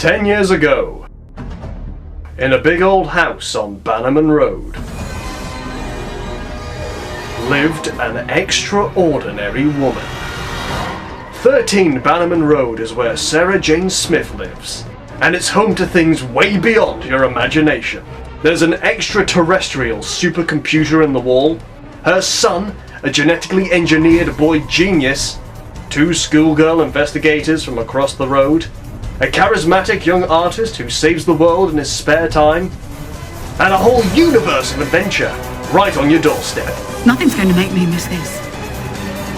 10 years ago, in a big old house on Bannerman Road, lived an extraordinary woman. 13 Bannerman Road is where Sarah Jane Smith lives, and it's home to things way beyond your imagination. There's an extraterrestrial supercomputer in the wall, her son, a genetically engineered boy genius, 2 schoolgirl investigators from across the road, a charismatic young artist who saves the world in his spare time, and a whole universe of adventure right on your doorstep. Nothing's going to make me miss this.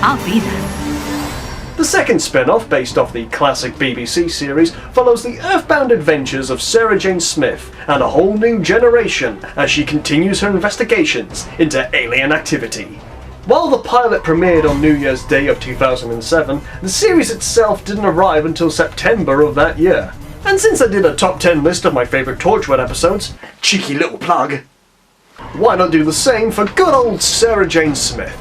I'll be there. The second spin-off, based off the classic BBC series, follows the earthbound adventures of Sarah Jane Smith and a whole new generation as she continues her investigations into alien activity. While the pilot premiered on New Year's Day of 2007, the series itself didn't arrive until September of that year. And since I did a top 10 list of my favourite Torchwood episodes, cheeky little plug, why not do the same for good old Sarah Jane Smith?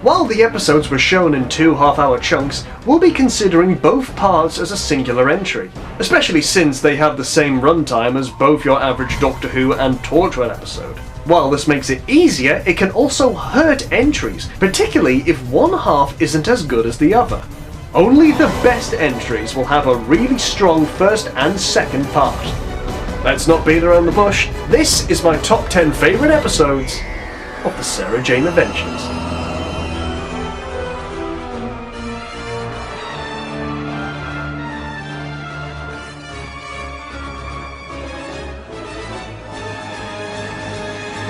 While the episodes were shown in 2 half-hour chunks, we'll be considering both parts as a singular entry, especially since they have the same runtime as both your average Doctor Who and Torchwood episode. While this makes it easier, it can also hurt entries, particularly if one half isn't as good as the other. Only the best entries will have a really strong first and second part. Let's not beat around the bush, this is my top 10 favourite episodes of the Sarah Jane Adventures.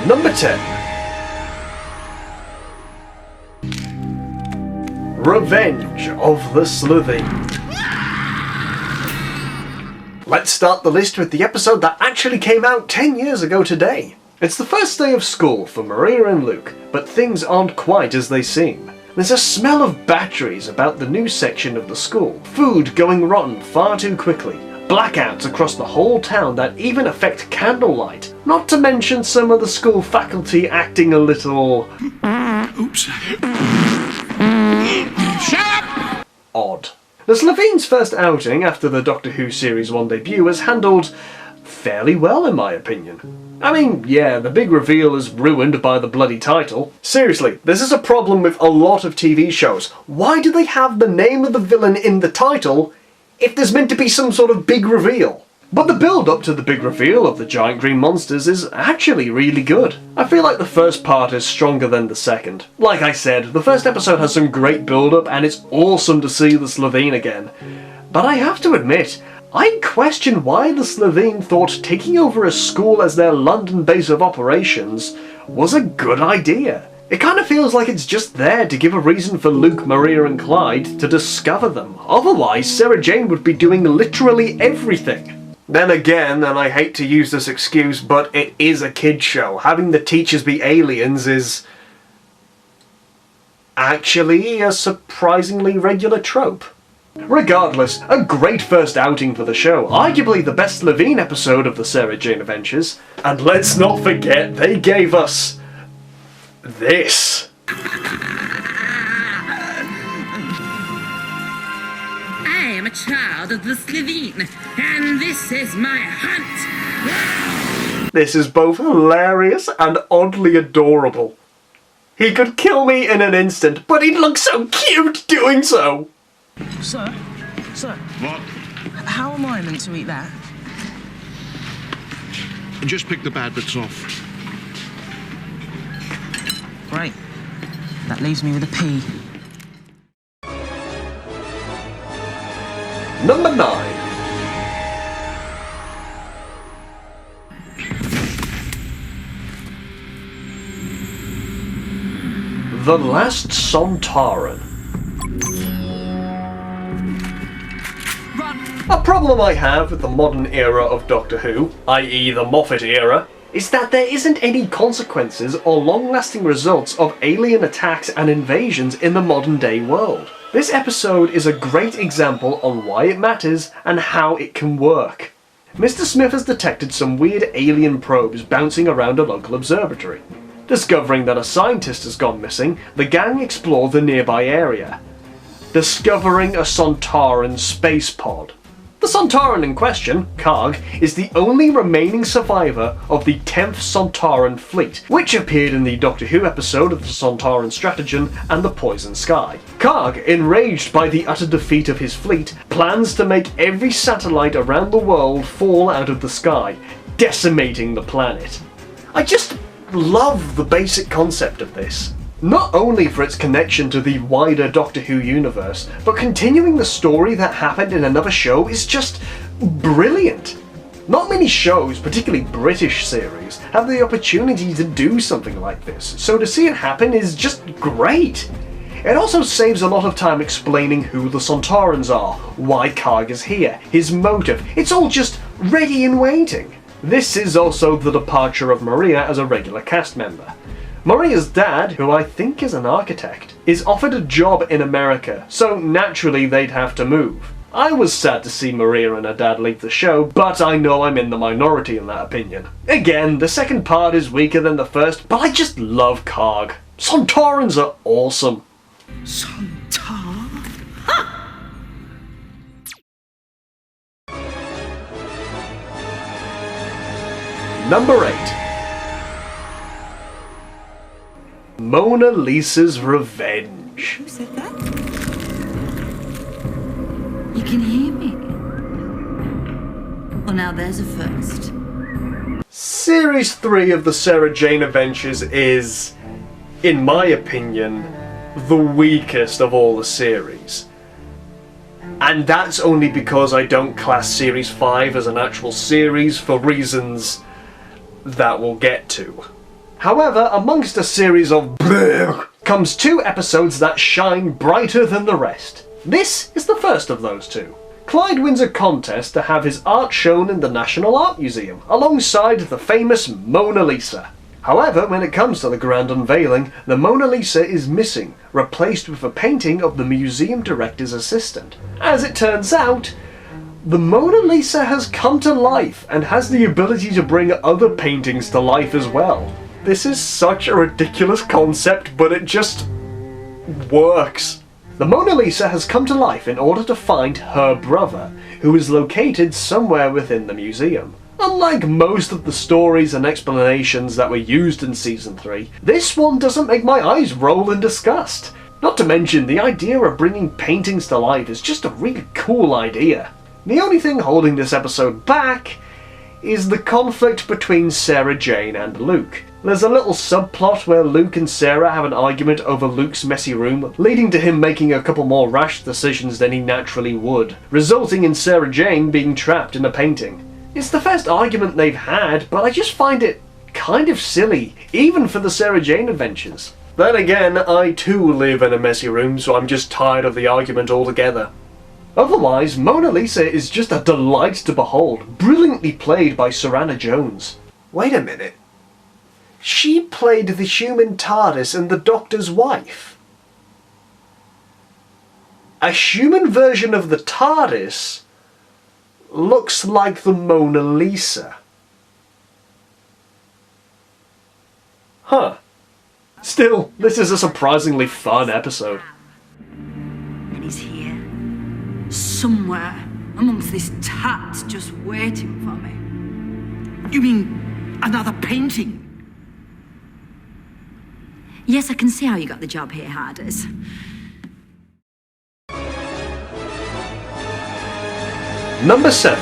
Number 10. Revenge of the Slitheen. Let's start the list with the episode that actually came out 10 years ago today. It's the first day of school for Maria and Luke, but things aren't quite as they seem. There's a smell of batteries about the new section of the school, food going rotten far too quickly, blackouts across the whole town that even affect candlelight, not to mention some of the school faculty acting a little... Oops. Shut up! Odd. The Slitheen's first outing after the Doctor Who Series 1 debut was handled fairly well in my opinion. I mean, yeah, the big reveal is ruined by the bloody title. Seriously, this is a problem with a lot of TV shows. Why do they have the name of the villain in the title if there's meant to be some sort of big reveal? But the build-up to the big reveal of the giant green monsters is actually really good. I feel like the first part is stronger than the second. Like I said, the first episode has some great build-up and it's awesome to see the Slitheen again. But I have to admit, I question why the Slitheen thought taking over a school as their London base of operations was a good idea. It kind of feels like it's just there to give a reason for Luke, Maria and Clyde to discover them. Otherwise, Sarah Jane would be doing literally everything. Then again, and I hate to use this excuse, but it is a kid's show. Having the teachers be aliens is actually a surprisingly regular trope. Regardless, a great first outing for the show, arguably the best Slitheen episode of the Sarah Jane Adventures. And let's not forget, they gave us this. I am a child of the Slitheen, and this is my hunt. This is both hilarious and oddly adorable. He could kill me in an instant, but he'd look so cute doing so. Sir? What? How am I meant to eat that? Just pick the bad bits off. Great. That leaves me with a P. Number 9. The Last Sontaran. A problem I have with the modern era of Doctor Who, i.e. the Moffat era, is that there isn't any consequences or long-lasting results of alien attacks and invasions in the modern-day world. This episode is a great example on why it matters and how it can work. Mr. Smith has detected some weird alien probes bouncing around a local observatory. Discovering that a scientist has gone missing, the gang explore the nearby area, discovering a Sontaran space pod. The Sontaran in question, Karg, is the only remaining survivor of the 10th Sontaran fleet, which appeared in the Doctor Who episode of the Sontaran Stratagem and the Poison Sky. Karg, enraged by the utter defeat of his fleet, plans to make every satellite around the world fall out of the sky, decimating the planet. I just love the basic concept of this. Not only for its connection to the wider Doctor Who universe, but continuing the story that happened in another show is just brilliant. Not many shows, particularly British series, have the opportunity to do something like this, so to see it happen is just great. It also saves a lot of time explaining who the Sontarans are, why Karg is here, his motive. It's all just ready and waiting. This is also the departure of Maria as a regular cast member. Maria's dad, who I think is an architect, is offered a job in America, so naturally they'd have to move. I was sad to see Maria and her dad leave the show, but I know I'm in the minority in that opinion. Again, the second part is weaker than the first, but I just love Karg. Sontarans are awesome. Sontar? Number 8. Mona Lisa's Revenge. Who said that? You can hear me? Well, now there's a first. Series 3 of the Sarah Jane Adventures is, in my opinion, the weakest of all the series. And that's only because I don't class Series 5 as an actual series for reasons that we'll get to. However, amongst a series of bleh comes 2 episodes that shine brighter than the rest. This is the first of those 2. Clyde wins a contest to have his art shown in the National Art Museum, alongside the famous Mona Lisa. However, when it comes to the grand unveiling, the Mona Lisa is missing, replaced with a painting of the museum director's assistant. As it turns out, the Mona Lisa has come to life and has the ability to bring other paintings to life as well. This is such a ridiculous concept, but it just works. The Mona Lisa has come to life in order to find her brother, who is located somewhere within the museum. Unlike most of the stories and explanations that were used in Season 3, this one doesn't make my eyes roll in disgust. Not to mention, the idea of bringing paintings to life is just a really cool idea. The only thing holding this episode back is the conflict between Sarah Jane and Luke. There's a little subplot where Luke and Sarah have an argument over Luke's messy room, leading to him making a couple more rash decisions than he naturally would, resulting in Sarah Jane being trapped in a painting. It's the first argument they've had, but I just find it kind of silly, even for the Sarah Jane Adventures. Then again, I too live in a messy room, so I'm just tired of the argument altogether. Otherwise, Mona Lisa is just a delight to behold, brilliantly played by Serana Jones. Wait a minute. She played the human TARDIS and the Doctor's wife. A human version of the TARDIS looks like the Mona Lisa. Huh. Still, this is a surprisingly fun episode. And he's here. Somewhere amongst this tat just waiting for me. You mean another painting? Yes, I can see how you got the job here, Harders. Number 7.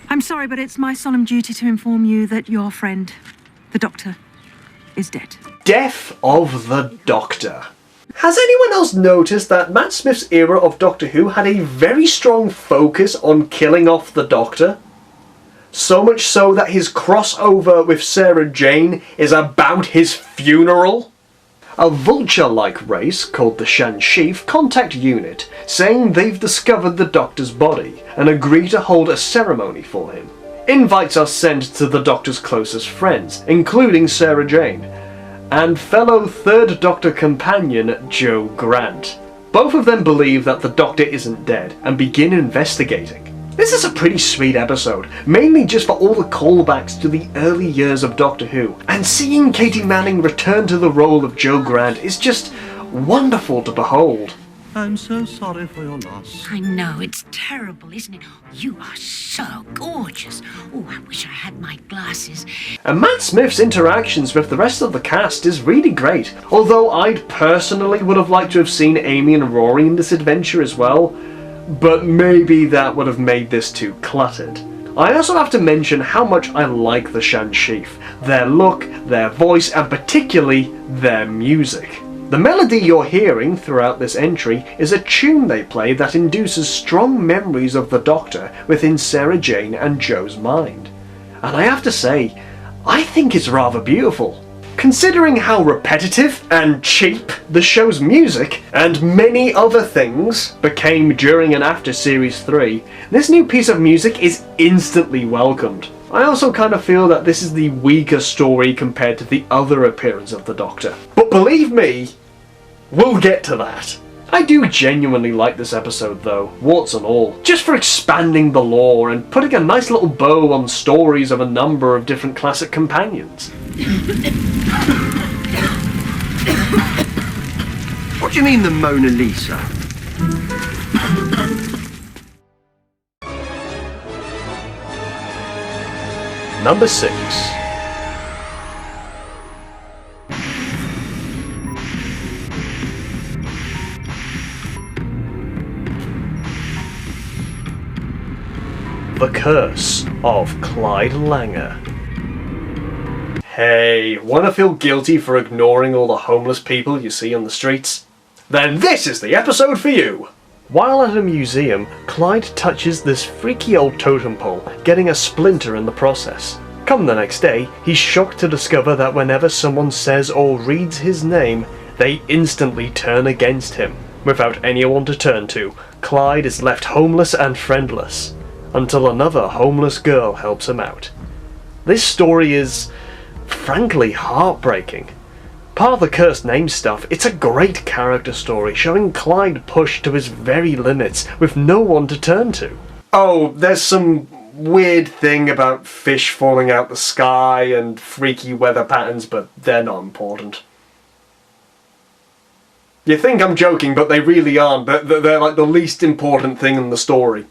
I'm sorry, but it's my solemn duty to inform you that your friend, the Doctor, is dead. Death of the Doctor. Has anyone else noticed that Matt Smith's era of Doctor Who had a very strong focus on killing off the Doctor? So much so that his crossover with Sarah Jane is about his funeral? A vulture-like race called the Shan Sheaf contact UNIT, saying they've discovered the Doctor's body and agree to hold a ceremony for him. Invites are sent to the Doctor's closest friends, including Sarah Jane, and fellow Third Doctor companion Jo Grant. Both of them believe that the Doctor isn't dead and begin investigating. This is a pretty sweet episode, mainly just for all the callbacks to the early years of Doctor Who, and seeing Katie Manning return to the role of Jo Grant is just wonderful to behold. I'm so sorry for your loss. I know, it's terrible, isn't it? You are so gorgeous. Oh, I wish I had my glasses. And Matt Smith's interactions with the rest of the cast is really great, although I'd personally would have liked to have seen Amy and Rory in this adventure as well, but maybe that would have made this too cluttered. I also have to mention how much I like the Shan-Sheaf, their look, their voice, and particularly their music. The melody you're hearing throughout this entry is a tune they play that induces strong memories of the Doctor within Sarah Jane and Joe's mind. And I have to say, I think it's rather beautiful. Considering how repetitive and cheap the show's music and many other things became during and after Series 3, this new piece of music is instantly welcomed. I also kind of feel that this is the weaker story compared to the other appearance of the Doctor. But believe me, we'll get to that. I do genuinely like this episode though, warts and all, just for expanding the lore and putting a nice little bow on stories of a number of different classic companions. What do you mean the Mona Lisa? Number 6. The Curse of Clyde Langer. Hey, wanna feel guilty for ignoring all the homeless people you see on the streets? Then this is the episode for you! While at a museum, Clyde touches this freaky old totem pole, getting a splinter in the process. Come the next day, he's shocked to discover that whenever someone says or reads his name, they instantly turn against him. Without anyone to turn to, Clyde is left homeless and friendless, until another homeless girl helps him out. This story is, frankly, heartbreaking. Part of the cursed name stuff, it's a great character story, showing Clyde pushed to his very limits, with no one to turn to. Oh, there's some weird thing about fish falling out the sky and freaky weather patterns, but they're not important. You think I'm joking, but they really aren't. They're like the least important thing in the story.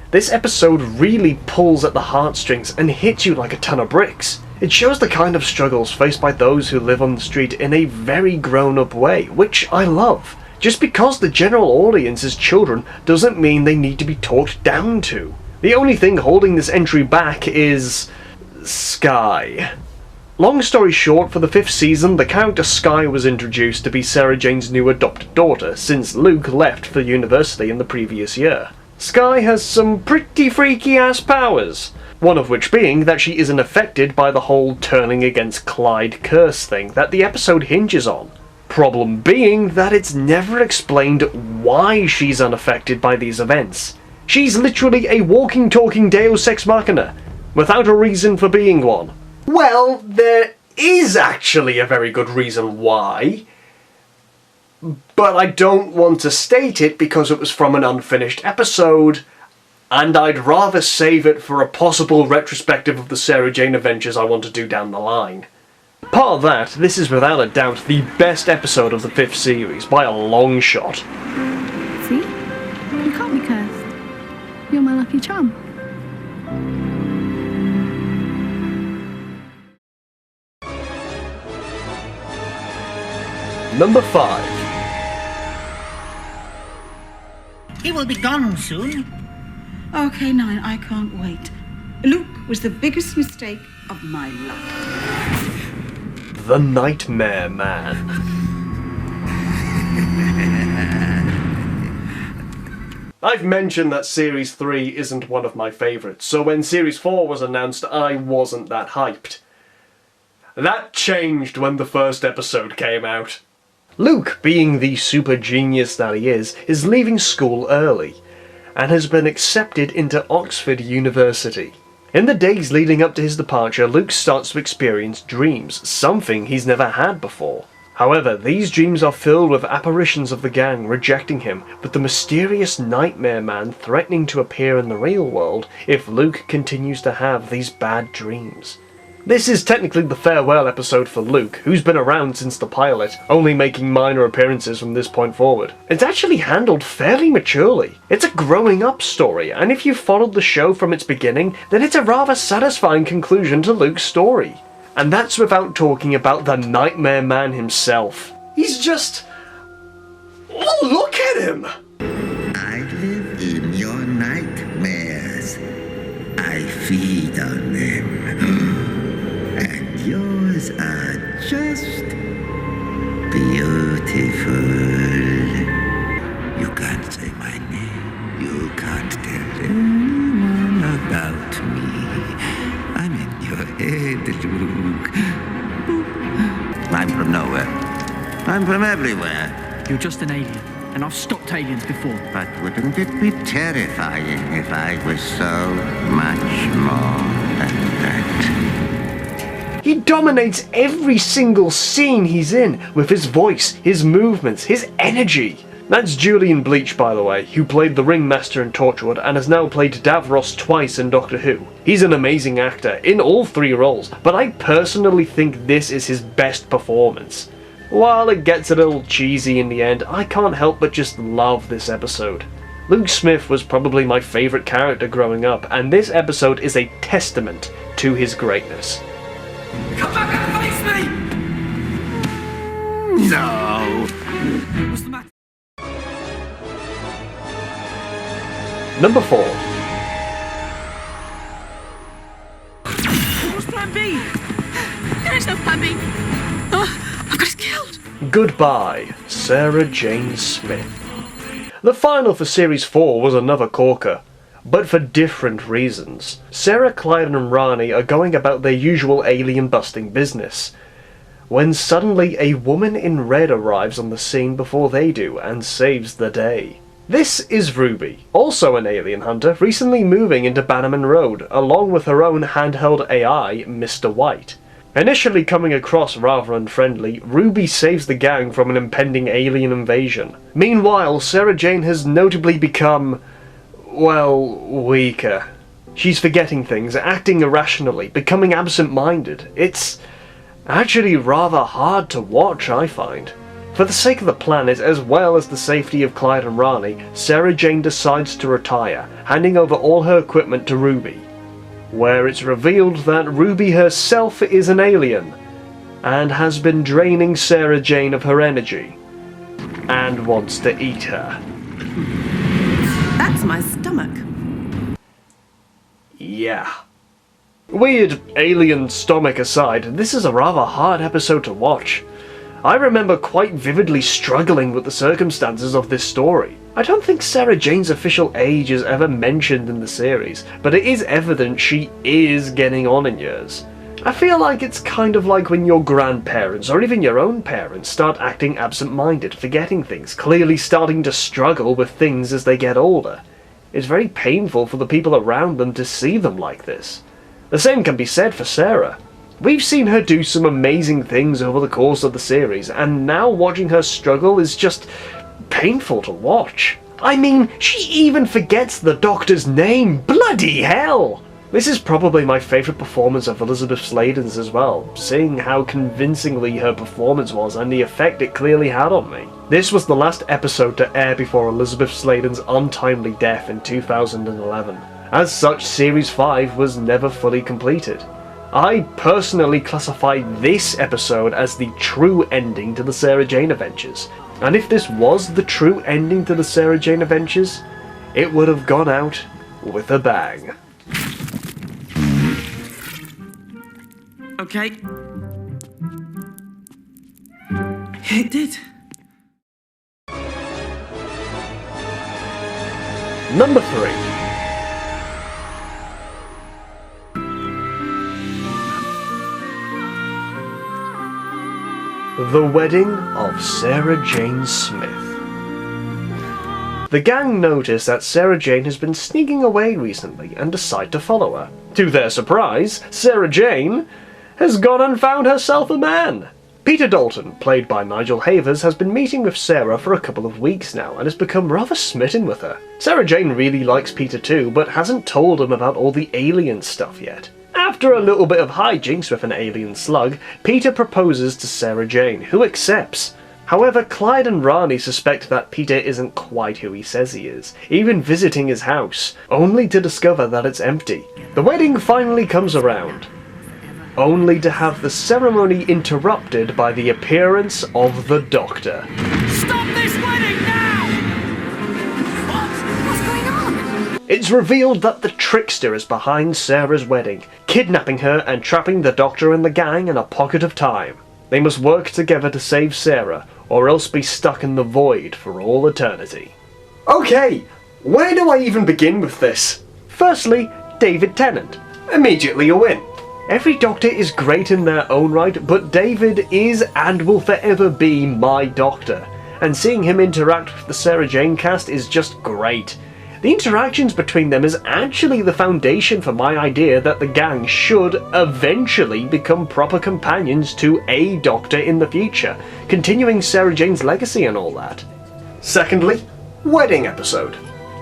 This episode really pulls at the heartstrings and hits you like a ton of bricks. It shows the kind of struggles faced by those who live on the street in a very grown-up way, which I love. Just because the general audience is children doesn't mean they need to be talked down to. The only thing holding this entry back is Skye. Long story short, for the 5th season, the character Skye was introduced to be Sarah Jane's new adopted daughter, since Luke left for university in the previous year. Skye has some pretty freaky-ass powers, one of which being that she isn't affected by the whole turning against Clyde curse thing that the episode hinges on. Problem being that it's never explained why she's unaffected by these events. She's literally a walking, talking Deus Ex Machina, without a reason for being one. Well, there is actually a very good reason why, but I don't want to state it because it was from an unfinished episode, and I'd rather save it for a possible retrospective of the Sarah Jane adventures I want to do down the line. Part of that, this is without a doubt the best episode of the 5th series, by a long shot. See? You can't be cursed. You're my lucky charm. Number 5. He will be gone soon. Okay, Nine, I can't wait. Luke was the biggest mistake of my life. The Nightmare Man. I've mentioned that Series 3 isn't one of my favourites, so when Series 4 was announced, I wasn't that hyped. That changed when the first episode came out. Luke, being the super genius that he is leaving school early, and has been accepted into Oxford University. In the days leading up to his departure, Luke starts to experience dreams, something he's never had before. However, these dreams are filled with apparitions of the gang rejecting him, with the mysterious Nightmare Man threatening to appear in the real world if Luke continues to have these bad dreams. This is technically the farewell episode for Luke, who's been around since the pilot, only making minor appearances from this point forward. It's actually handled fairly maturely. It's a growing up story, and if you followed the show from its beginning, then it's a rather satisfying conclusion to Luke's story. And that's without talking about the Nightmare Man himself. He's just... oh, look at him! I live in your nightmares. I feed on them. And yours are just beautiful. You can't say my name. You can't tell anyone about me. I'm in your head, Luke. I'm from nowhere. I'm from everywhere. You're just an alien, and I've stopped aliens before. But wouldn't it be terrifying if I was so much more than that? He dominates every single scene he's in with his voice, his movements, his energy. That's Julian Bleach, by the way, who played the Ringmaster in Torchwood and has now played Davros twice in Doctor Who. He's an amazing actor in all three roles, but I personally think this is his best performance. While it gets a little cheesy in the end, I can't help but just love this episode. Luke Smith was probably my favourite character growing up, and this episode is a testament to his greatness. Come back and face me! No! What's the matter? Number 4. What's plan B? There is no plan B. Oh, I've got us killed. Goodbye, Sarah Jane Smith. The final for Series 4 was another corker, but for different reasons. Sarah, Clyde and Rani are going about their usual alien-busting business, when suddenly a woman in red arrives on the scene before they do and saves the day. This is Ruby, also an alien hunter, recently moving into Bannerman Road, along with her own handheld AI, Mr. White. Initially coming across rather unfriendly, Ruby saves the gang from an impending alien invasion. Meanwhile, Sarah Jane has notably become, well, weaker. She's forgetting things, acting irrationally, becoming absent-minded. It's actually rather hard to watch, I find. For the sake of the planet, as well as the safety of Clyde and Rani, Sarah Jane decides to retire, handing over all her equipment to Ruby, where it's revealed that Ruby herself is an alien, and has been draining Sarah Jane of her energy, and wants to eat her. That's my stomach. Yeah. Weird alien stomach aside, this is a rather hard episode to watch. I remember quite vividly struggling with the circumstances of this story. I don't think Sarah Jane's official age is ever mentioned in the series, but it is evident she is getting on in years. I feel like it's kind of like when your grandparents, or even your own parents, start acting absent-minded, forgetting things, clearly starting to struggle with things as they get older. It's very painful for the people around them to see them like this. The same can be said for Sarah. We've seen her do some amazing things over the course of the series, and now watching her struggle is just painful to watch. I mean, she even forgets the Doctor's name! Bloody hell! This is probably my favourite performance of Elizabeth Sladen's as well, seeing how convincingly her performance was and the effect it clearly had on me. This was the last episode to air before Elizabeth Sladen's untimely death in 2011. As such, Series 5 was never fully completed. I personally classify this episode as the true ending to the Sarah Jane Adventures, and if this was the true ending to the Sarah Jane Adventures, it would have gone out with a bang. Okay. It did. Number 3. The Wedding of Sarah Jane Smith. The gang notice that Sarah Jane has been sneaking away recently and decide to follow her. To their surprise, Sarah Jane has gone and found herself a man. Peter Dalton, played by Nigel Havers, has been meeting with Sarah for a couple of weeks now and has become rather smitten with her. Sarah Jane really likes Peter too, but hasn't told him about all the alien stuff yet. After a little bit of hijinks with an alien slug, Peter proposes to Sarah Jane, who accepts. However, Clyde and Rani suspect that Peter isn't quite who he says he is, even visiting his house, only to discover that it's empty. The wedding finally comes around, only to have the ceremony interrupted by the appearance of the Doctor. Stop this wedding now! What's going on? It's revealed that the trickster is behind Sarah's wedding, kidnapping her and trapping the Doctor and the gang in a pocket of time. They must work together to save Sarah, or else be stuck in the void for all eternity. Okay, where do I even begin with this? Firstly, David Tennant. Immediately a win. Every Doctor is great in their own right, but David is and will forever be my Doctor, and seeing him interact with the Sarah Jane cast is just great. The interactions between them is actually the foundation for my idea that the gang should eventually become proper companions to a Doctor in the future, continuing Sarah Jane's legacy and all that. Secondly, wedding episode.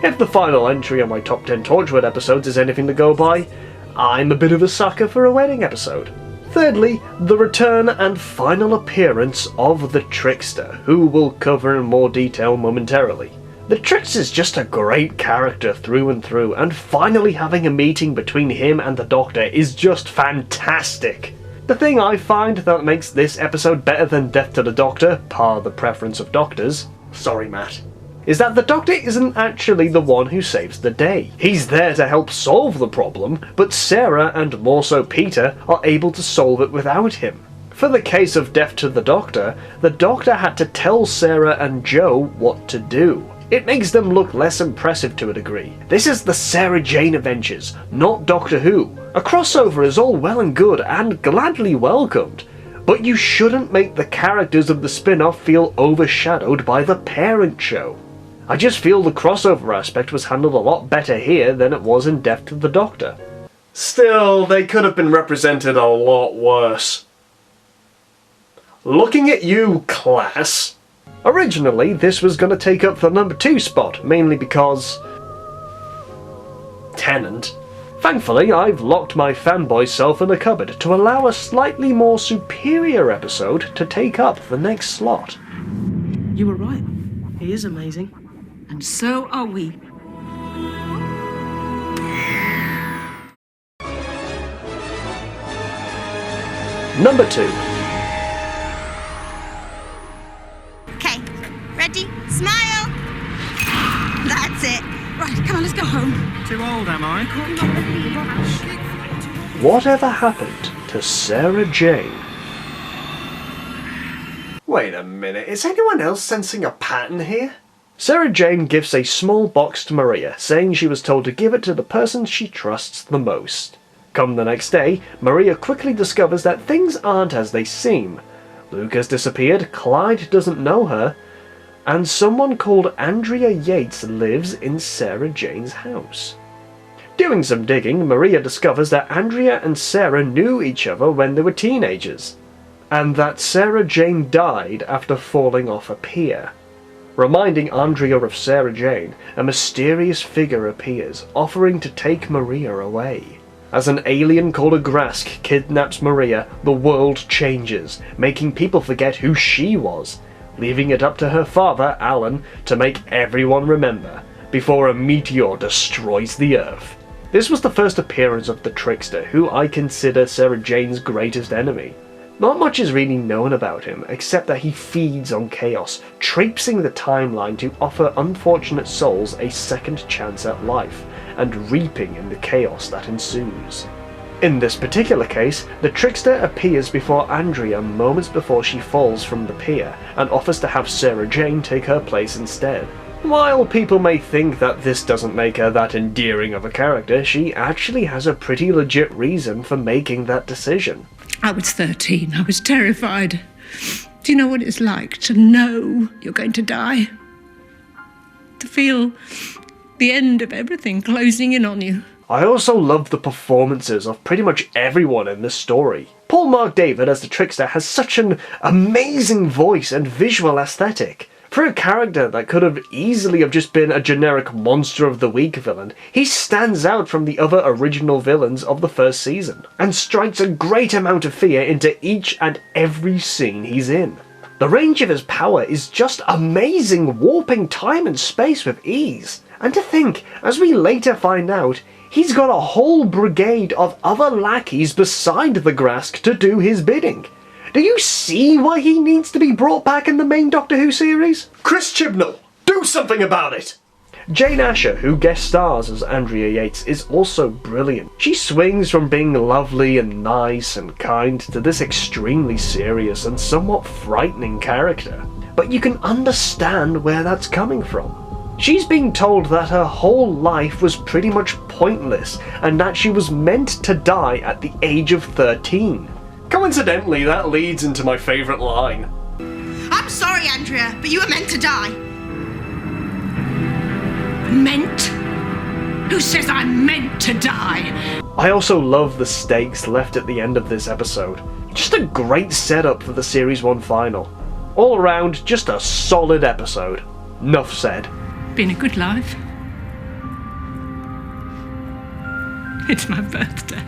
If the final entry on my top 10 Torchwood episodes is anything to go by, I'm a bit of a sucker for a wedding episode. Thirdly, the return and final appearance of the Trickster, who we'll cover in more detail momentarily. The Trickster's just a great character through and through, and finally having a meeting between him and the Doctor is just fantastic. The thing I find that makes this episode better than Death to the Doctor, par the preference of Doctors, sorry Matt, is that the Doctor isn't actually the one who saves the day. He's there to help solve the problem, but Sarah, and more so Peter, are able to solve it without him. For the case of Death to the Doctor had to tell Sarah and Joe what to do. It makes them look less impressive to a degree. This is the Sarah Jane Adventures, not Doctor Who. A crossover is all well and good and gladly welcomed, but you shouldn't make the characters of the spin-off feel overshadowed by the parent show. I just feel the crossover aspect was handled a lot better here than it was in Death to the Doctor. Still, they could have been represented a lot worse. Looking at you, class. Originally, this was going to take up the number 2 spot, mainly because... Tennant. Thankfully, I've locked my fanboy self in a cupboard to allow a slightly more superior episode to take up the next slot. You were right. He is amazing. And so are we. Number 2. Okay, ready? Smile! That's it. Right, come on, let's go home. Too old, am I? Whatever happened to Sarah Jane? Wait a minute, is anyone else sensing a pattern here? Sarah Jane gives a small box to Maria, saying she was told to give it to the person she trusts the most. Come the next day, Maria quickly discovers that things aren't as they seem. Luke has disappeared, Clyde doesn't know her, and someone called Andrea Yates lives in Sarah Jane's house. Doing some digging, Maria discovers that Andrea and Sarah knew each other when they were teenagers, and that Sarah Jane died after falling off a pier. Reminding Andrea of Sarah Jane, a mysterious figure appears, offering to take Maria away. As an alien called a Grask kidnaps Maria, the world changes, making people forget who she was, leaving it up to her father, Alan, to make everyone remember, before a meteor destroys the Earth. This was the first appearance of the Trickster, who I consider Sarah Jane's greatest enemy. Not much is really known about him, except that he feeds on chaos, traipsing the timeline to offer unfortunate souls a second chance at life, and reaping in the chaos that ensues. In this particular case, the Trickster appears before Andrea moments before she falls from the pier, and offers to have Sarah Jane take her place instead. While people may think that this doesn't make her that endearing of a character, she actually has a pretty legit reason for making that decision. I was 13. I was terrified. Do you know what it's like to know you're going to die? To feel the end of everything closing in on you. I also love the performances of pretty much everyone in this story. Paul Mark David as the Trickster has such an amazing voice and visual aesthetic. For a character that could have easily have just been a generic Monster of the Week villain, he stands out from the other original villains of the first season, and strikes a great amount of fear into each and every scene he's in. The range of his power is just amazing, warping time and space with ease. And to think, as we later find out, he's got a whole brigade of other lackeys beside the Grask to do his bidding. Do you see why he needs to be brought back in the main Doctor Who series? Chris Chibnall, do something about it! Jane Asher, who guest stars as Andrea Yates, is also brilliant. She swings from being lovely and nice and kind to this extremely serious and somewhat frightening character. But you can understand where that's coming from. She's being told that her whole life was pretty much pointless and that she was meant to die at the age of 13. Coincidentally, that leads into my favourite line. I'm sorry, Andrea, but you were meant to die. Meant? Who says I'm meant to die? I also love the stakes left at the end of this episode. Just a great setup for the Series 1 final. All around, just a solid episode. Nuff said. Been a good life. It's my birthday.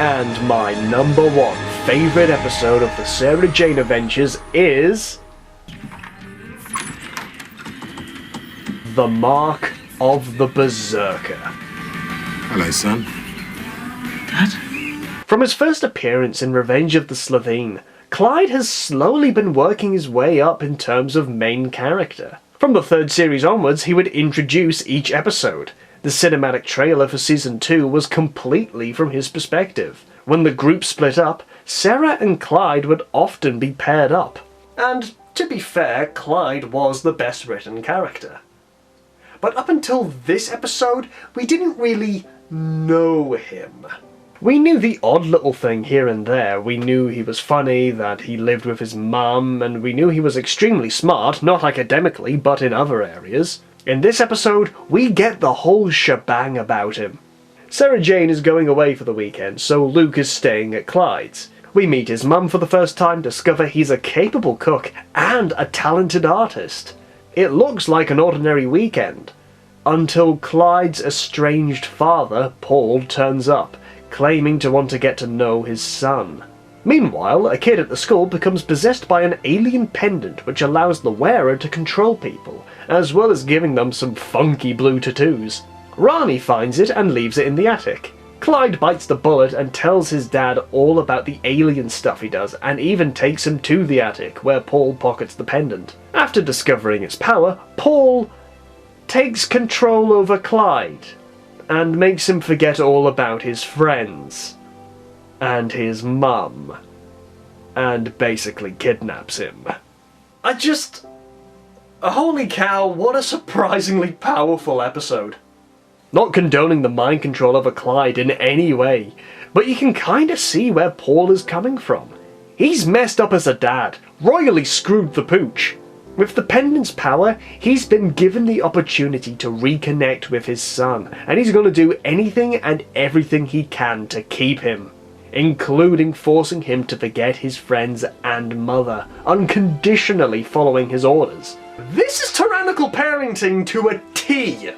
And my number one favourite episode of the Sarah Jane Adventures is... The Mark of the Berserker. Hello, son. Dad? From his first appearance in Revenge of the Slovene, Clyde has slowly been working his way up in terms of main character. From the third series onwards, he would introduce each episode. The cinematic trailer for Season 2 was completely from his perspective. When the group split up, Sarah and Clyde would often be paired up. And, to be fair, Clyde was the best written character. But up until this episode, we didn't really know him. We knew the odd little thing here and there. We knew he was funny, that he lived with his mum, and we knew he was extremely smart, not academically, but in other areas. In this episode, we get the whole shebang about him. Sarah Jane is going away for the weekend, so Luke is staying at Clyde's. We meet his mum for the first time, discover he's a capable cook and a talented artist. It looks like an ordinary weekend, until Clyde's estranged father, Paul, turns up, claiming to want to get to know his son. Meanwhile, a kid at the school becomes possessed by an alien pendant which allows the wearer to control people, as well as giving them some funky blue tattoos. Rani finds it and leaves it in the attic. Clyde bites the bullet and tells his dad all about the alien stuff he does, and even takes him to the attic, where Paul pockets the pendant. After discovering its power, Paul takes control over Clyde, and makes him forget all about his friends, and his mum, and basically kidnaps him. Holy cow, what a surprisingly powerful episode. Not condoning the mind control over Clyde in any way, but you can kinda see where Paul is coming from. He's messed up as a dad, royally screwed the pooch. With the pendant's power, he's been given the opportunity to reconnect with his son, and he's going to do anything and everything he can to keep him, including forcing him to forget his friends and mother, unconditionally following his orders. This is tyrannical parenting to a T!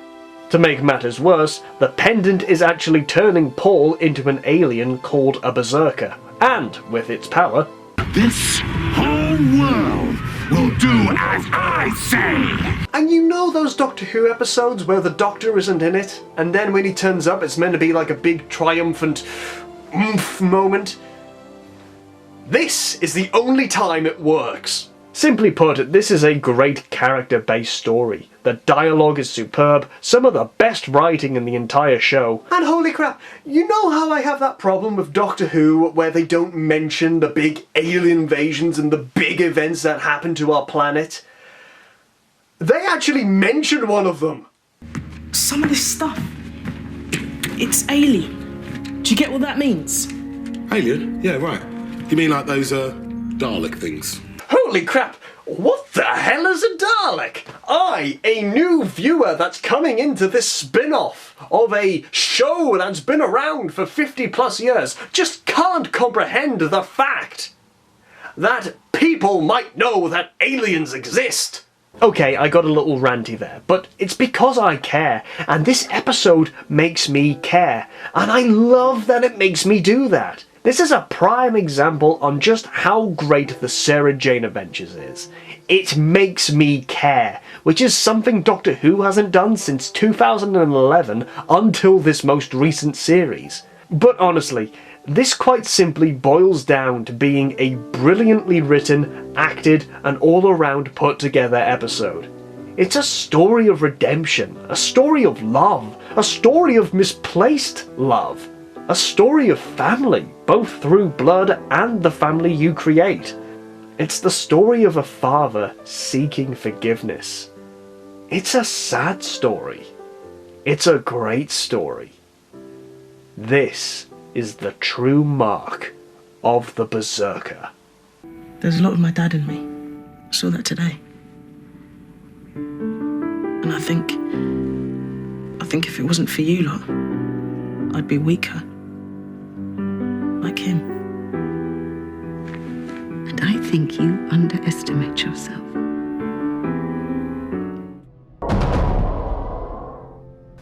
To make matters worse, the pendant is actually turning Paul into an alien called a Berserker, and with its power, this whole world will do as I say! And you know those Doctor Who episodes where the Doctor isn't in it, and then when he turns up it's meant to be like a big triumphant oomph moment? This is the only time it works. Simply put, this is a great character-based story. The dialogue is superb, some of the best writing in the entire show. And holy crap, you know how I have that problem with Doctor Who where they don't mention the big alien invasions and the big events that happen to our planet? They actually mention one of them! Some of this stuff, it's alien. Do you get what that means? Alien? Yeah, right. You mean like those, Dalek things? Holy crap! What the hell is a Dalek? I, a new viewer that's coming into this spin-off of a show that's been around for 50 plus years, just can't comprehend the fact. that people might know that aliens exist. Okay, I got a little ranty there, but it's because I care, and this episode makes me care, and I love that it makes me do that. This is a prime example on just how great the Sarah Jane Adventures is. It makes me care, which is something Doctor Who hasn't done since 2011 until this most recent series. But honestly, this quite simply boils down to being a brilliantly written, acted, and all-around put-together episode. It's a story of redemption, a story of love, a story of misplaced love, a story of family, both through blood and the family you create. It's the story of a father seeking forgiveness. It's a sad story. It's a great story. This is the true mark of the Berserker. There's a lot of my dad in me. I saw that today. And I think if it wasn't for you lot, I'd be weaker. Like him. And I think you underestimate yourself.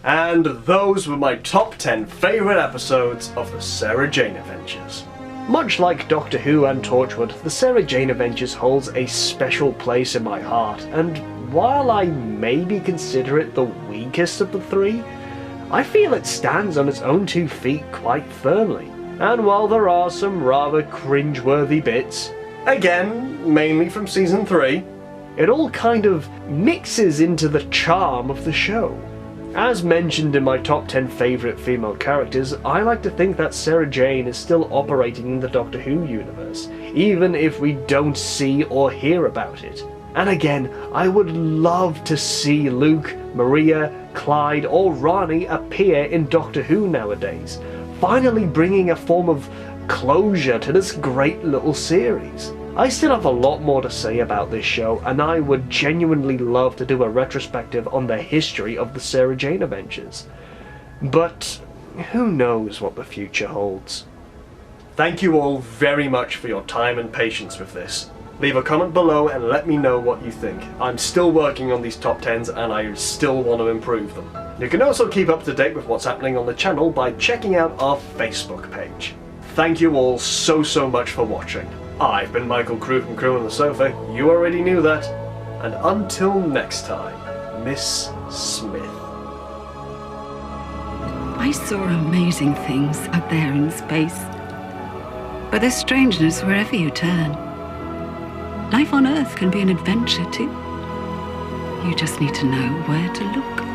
And those were my top 10 favourite episodes of the Sarah Jane Adventures. Much like Doctor Who and Torchwood, the Sarah Jane Adventures holds a special place in my heart, and while I maybe consider it the weakest of the three, I feel it stands on its own 2 feet quite firmly. And while there are some rather cringe-worthy bits, again, mainly from Season 3, it all kind of mixes into the charm of the show. As mentioned in my top 10 favourite female characters, I like to think that Sarah Jane is still operating in the Doctor Who universe, even if we don't see or hear about it. And again, I would love to see Luke, Maria, Clyde or Rani appear in Doctor Who nowadays, finally bringing a form of closure to this great little series. I still have a lot more to say about this show, and I would genuinely love to do a retrospective on the history of the Sarah Jane Adventures. But who knows what the future holds. Thank you all very much for your time and patience with this. Leave a comment below and let me know what you think. I'm still working on these top 10s and I still want to improve them. You can also keep up to date with what's happening on the channel by checking out our Facebook page. Thank you all so much for watching. I've been Michael Crewe from Crewe on the Sofa, you already knew that, and until next time, Miss Smith. I saw amazing things up there in space. But there's strangeness wherever you turn. Life on Earth can be an adventure too. You just need to know where to look.